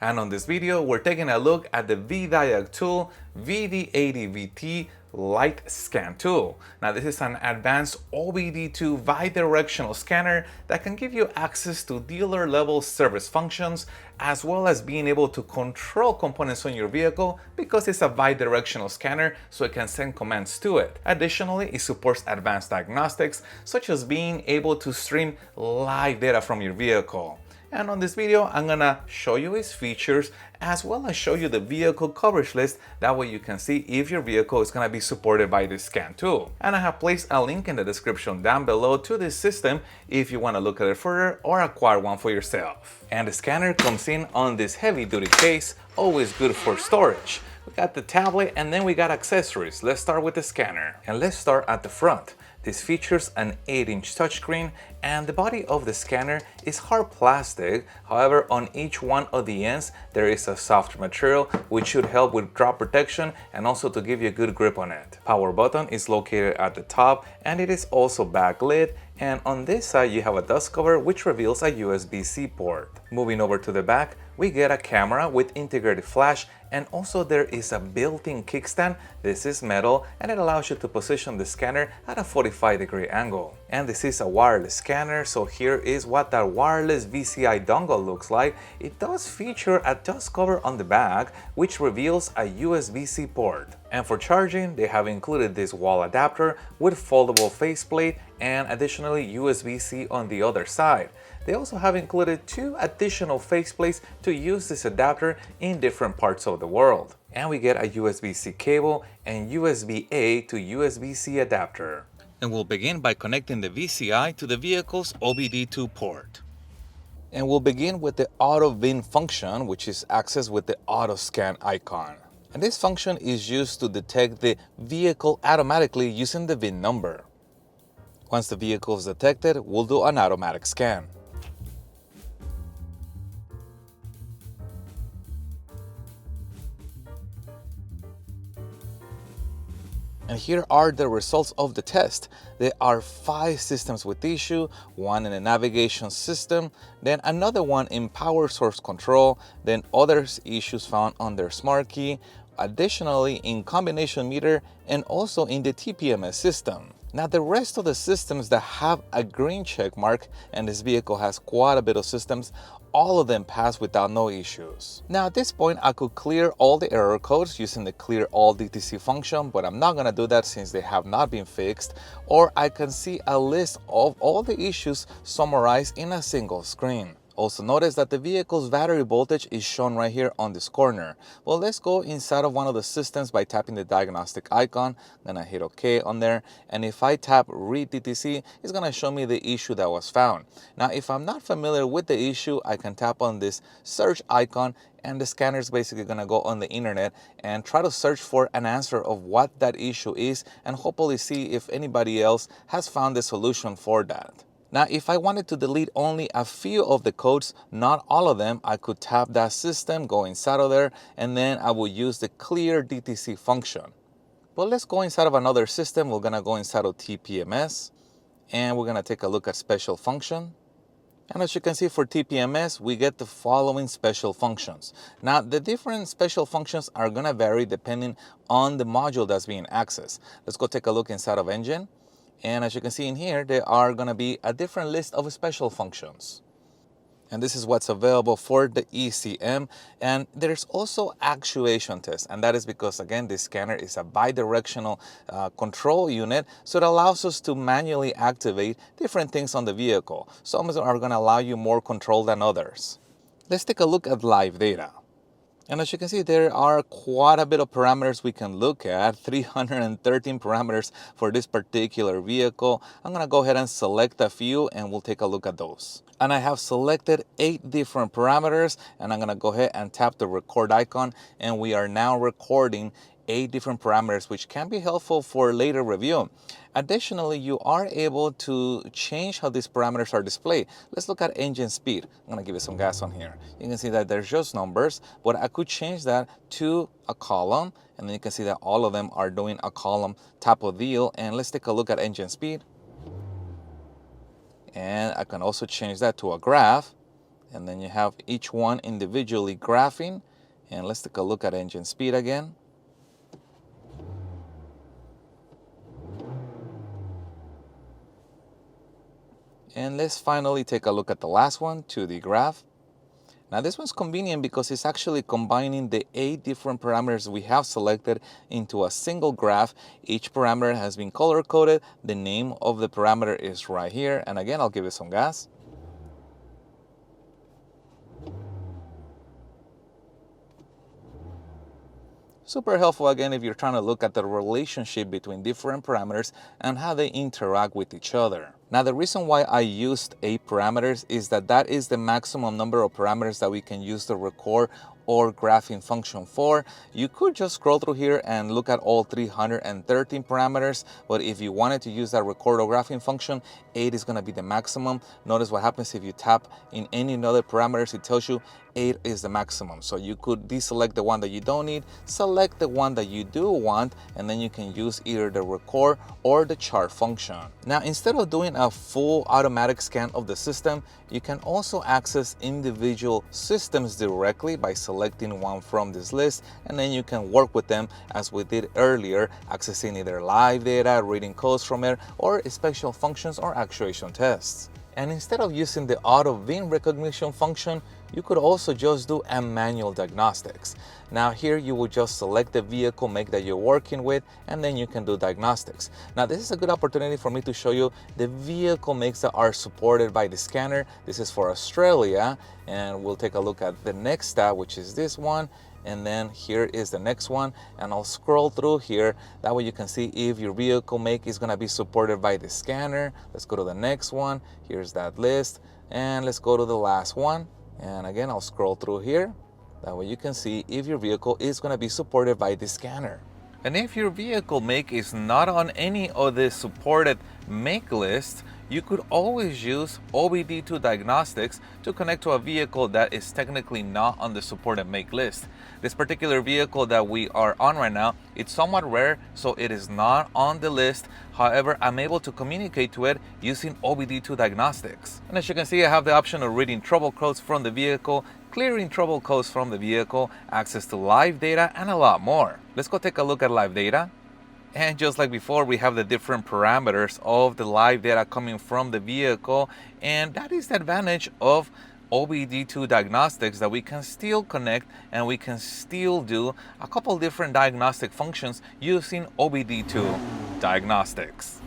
And on this video, we're taking a look at the Vdiagtool VD80BT Lite scan tool. Now this is an advanced OBD2 bidirectional scanner that can give you access to dealer level service functions as well as being able to control components on your vehicle because it's a bidirectional scanner, so it can send commands to it. Additionally, it supports advanced diagnostics such as being able to stream live data from your vehicle. And on this video, I'm gonna show you its features as well as show you the vehicle coverage list. That way you can see if your vehicle is gonna be supported by this scan tool. And I have placed a link in the description down below to this system if you wanna look at it further or acquire one for yourself. And the scanner comes in on this heavy duty case, always good for storage. We got the tablet and then we got accessories. Let's start with the scanner. And let's start at the front. This features an 8-inch touchscreen and the body of the scanner is hard plastic. However, on each one of the ends there is a soft material which should help with drop protection and also to give you a good grip on it. Power button is located at the top and it is also backlit. And on this side you have a dust cover which reveals a USB-C port. Moving over to the back, we get a camera with integrated flash and also there is a built-in kickstand. This is metal and it allows you to position the scanner at a 45-degree angle. And this is a wireless scanner, so here is what that wireless VCI dongle looks like. It does feature a dust cover on the back which reveals a USB-C port. And for charging, they have included this wall adapter with foldable faceplate and additionally USB-C on the other side. They also have included 2 additional faceplates to use this adapter in different parts of the world. And we get a USB-C cable and USB-A to USB-C adapter. And we'll begin by connecting the VCI to the vehicle's OBD2 port. And we'll begin with the AutoVin function, which is accessed with the auto scan icon. And this function is used to detect the vehicle automatically using the VIN number. Once the vehicle is detected, we'll do an automatic scan. And here are the results of the test. There are 5 systems with issue, 1 in the navigation system, then another one in power source control, then others issues found on their smart key, additionally in combination meter and also in the TPMS system. Now the rest of the systems that have a green check mark, and this vehicle has quite a bit of systems, all of them pass without no issues. Now at this point I could clear all the error codes using the clear all DTC function, but I'm not gonna do that since they have not been fixed, or I can see a list of all the issues summarized in a single screen. Also notice that the vehicle's battery voltage is shown right here on this corner. Well, let's go inside of one of the systems by tapping the diagnostic icon. Then I hit OK on there. And if I tap read DTC, it's going to show me the issue that was found. Now, if I'm not familiar with the issue, I can tap on this search icon and the scanner is basically going to go on the internet and try to search for an answer of what that issue is and hopefully see if anybody else has found the solution for that. Now, if I wanted to delete only a few of the codes, not all of them, I could tap that system, go inside of there, and then I will use the clear DTC function. But let's go inside of another system. We're gonna go inside of TPMS, and we're gonna take a look at special function. And as you can see for TPMS, we get the following special functions. Now, the different special functions are gonna vary depending on the module that's being accessed. Let's go take a look inside of engine. And as you can see in here, there are going to be a different list of special functions. And this is what's available for the ECM. And there's also actuation test. And that is because, again, this scanner is a bidirectional control unit. So it allows us to manually activate different things on the vehicle. Some are going to allow you more control than others. Let's take a look at live data. And as you can see, there are quite a bit of parameters we can look at, 313 parameters for this particular vehicle. I'm gonna go ahead and select a few and we'll take a look at those. And I have selected 8 different parameters and I'm gonna go ahead and tap the record icon and we are now recording 8 different parameters, which can be helpful for later review. Additionally, you are able to change how these parameters are displayed. Let's look at engine speed. I'm gonna give it some gas on here. You can see that there's just numbers, but I could change that to a column, and then you can see that all of them are doing a column type of deal. And let's take a look at engine speed. And I can also change that to a graph. and then you have each one individually graphing. And let's take a look at engine speed again. And let's finally take a look at the last one, 2D graph. Now this one's convenient because it's actually combining the 8 different parameters we have selected into a single graph. Each parameter has been color coded. The name of the parameter is right here. And again, I'll give it some gas. Super helpful again if you're trying to look at the relationship between different parameters and how they interact with each other. Now the reason why I used 8 parameters is that is the maximum number of parameters that we can use the record or graphing function for. You could just scroll through here and look at all 313 parameters, but if you wanted to use that record or graphing function, 8 is going to be the maximum. Notice what happens if you tap in any other parameters, it tells you 8 is the maximum. So you could deselect the one that you don't need, select the one that you do want, and then you can use either the record or the chart function. Now instead of doing a full automatic scan of the system, you can also access individual systems directly by selecting one from this list, and then you can work with them as we did earlier, accessing either live data, reading codes from it, or special functions or actuation tests. And instead of using the AutoVin recognition function, you could also just do a manual diagnostics. Now here you would just select the vehicle make that you're working with, and then you can do diagnostics. Now this is a good opportunity for me to show you the vehicle makes that are supported by the scanner. This is for Australia, and we'll take a look at the next tab, which is this one. And then here is the next one, and I'll scroll through here. That way you can see if your vehicle make is gonna be supported by the scanner. Let's go to the next one. Here's that list, and let's go to the last one. And again, I'll scroll through here. That way you can see if your vehicle is gonna be supported by the scanner. And if your vehicle make is not on any of the supported make lists, you could always use OBD2 Diagnostics to connect to a vehicle that is technically not on the supported make list. This particular vehicle that we are on right now, it's somewhat rare, so it is not on the list. However, I'm able to communicate to it using OBD2 Diagnostics. And as you can see, I have the option of reading trouble codes from the vehicle, clearing trouble codes from the vehicle, access to live data, and a lot more. Let's go take a look at live data. And just like before, we have the different parameters of the live data coming from the vehicle, and that is the advantage of OBD2 Diagnostics, that we can still connect and we can still do a couple different diagnostic functions using OBD2 Diagnostics.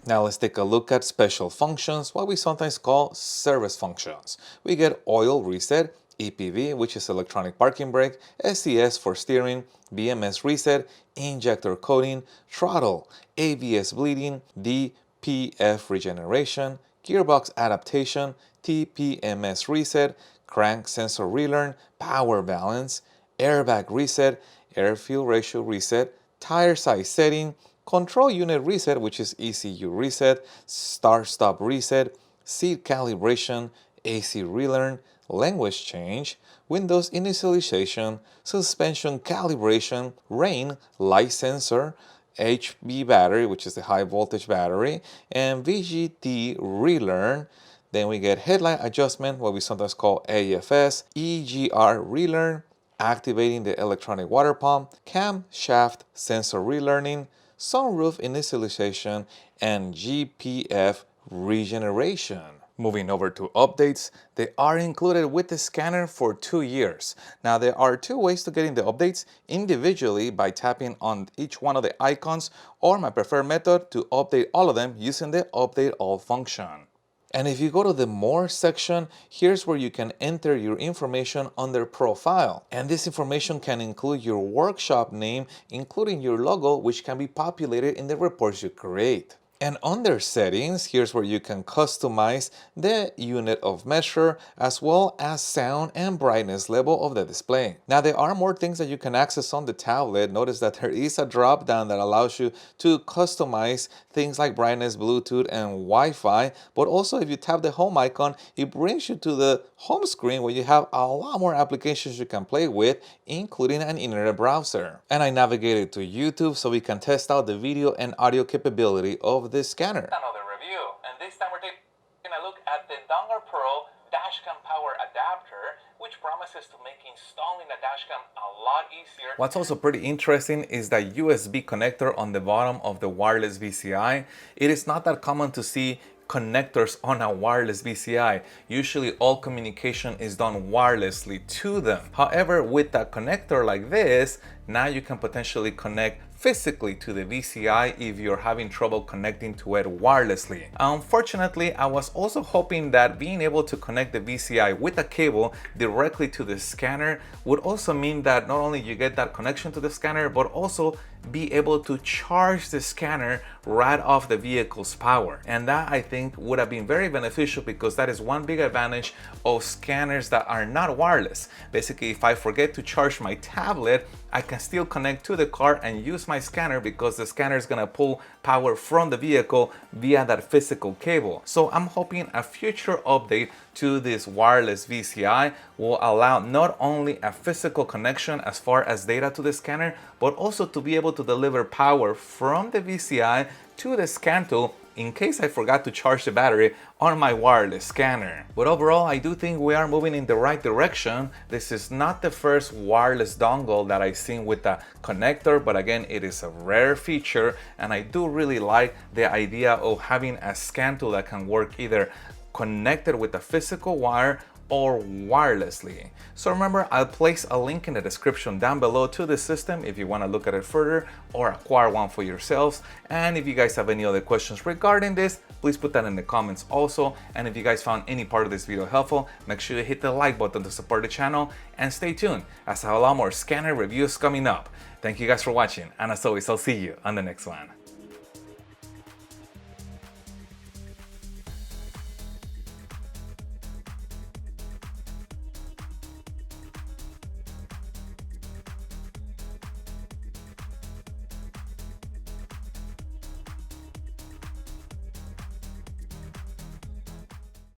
Now let's take a look at special functions, what we sometimes call service functions. We get oil reset, EPV, which is electronic parking brake, SCS for steering, BMS reset, injector coating, throttle, ABS bleeding, DPF regeneration, gearbox adaptation, TPMS reset, crank sensor relearn, power balance, airbag reset, air fuel ratio reset, tire size setting, control unit reset, which is ECU reset, start-stop reset, seat calibration, AC relearn, language change, Windows initialization, suspension calibration, rain, light sensor, HV battery, which is the high voltage battery, and VGT relearn. Then we get headlight adjustment, what we sometimes call AFS, EGR relearn, activating the electronic water pump, camshaft sensor relearning, sunroof initialization, and GPF regeneration. Moving over to updates, they are included with the scanner for 2 years. Now there are 2 ways to getting the updates: individually by tapping on each one of the icons, or my preferred method to update all of them using the update all function. And if you go to the more section, here's where you can enter your information under profile. And this information can include your workshop name, including your logo, which can be populated in the reports you create. And under settings, here's where you can customize the unit of measure as well as sound and brightness level of the display. Now there are more things that you can access on the tablet. Notice that there is a drop down that allows you to customize things like brightness, Bluetooth, and Wi-Fi. But also if you tap the home icon, it brings you to the home screen where you have a lot more applications you can play with, including an internet browser. And I navigated to YouTube so we can test out the video and audio capability of this scanner. Another review, and this time we're taking a look at the Dongle Pro dashcam power adapter, which promises to make installing a dashcam a lot easier. What's also pretty interesting is that USB connector on the bottom of the wireless VCI. It is not that common to see connectors on a wireless VCI. Usually all communication is done wirelessly to them. However, with a connector like this, now you can potentially connect physically to the VCI if you're having trouble connecting to it wirelessly. Unfortunately, I was also hoping that being able to connect the VCI with a cable directly to the scanner would also mean that not only you get that connection to the scanner, but also be able to charge the scanner right off the vehicle's power. And that, I think, would have been very beneficial, because that is one big advantage of scanners that are not wireless. Basically, if I forget to charge my tablet, I can still connect to the car and use my scanner, because the scanner is gonna pull power from the vehicle via that physical cable. So I'm hoping a future update to this wireless VCI will allow not only a physical connection as far as data to the scanner, but also to be able to deliver power from the VCI to the scan tool in case I forgot to charge the battery on my wireless scanner. But overall, I do think we are moving in the right direction. This is not the first wireless dongle that I've seen with a connector, but again, it is a rare feature, and I do really like the idea of having a scan tool that can work either connected with a physical wire or wirelessly. So remember, I'll place a link in the description down below to the system if you want to look at it further or acquire one for yourselves. And if you guys have any other questions regarding this, please put that in the comments also. And if you guys found any part of this video helpful, make sure you hit the like button to support the channel, and stay tuned as I have a lot more scanner reviews coming up. Thank you guys for watching, and as always, I'll see you on the next one.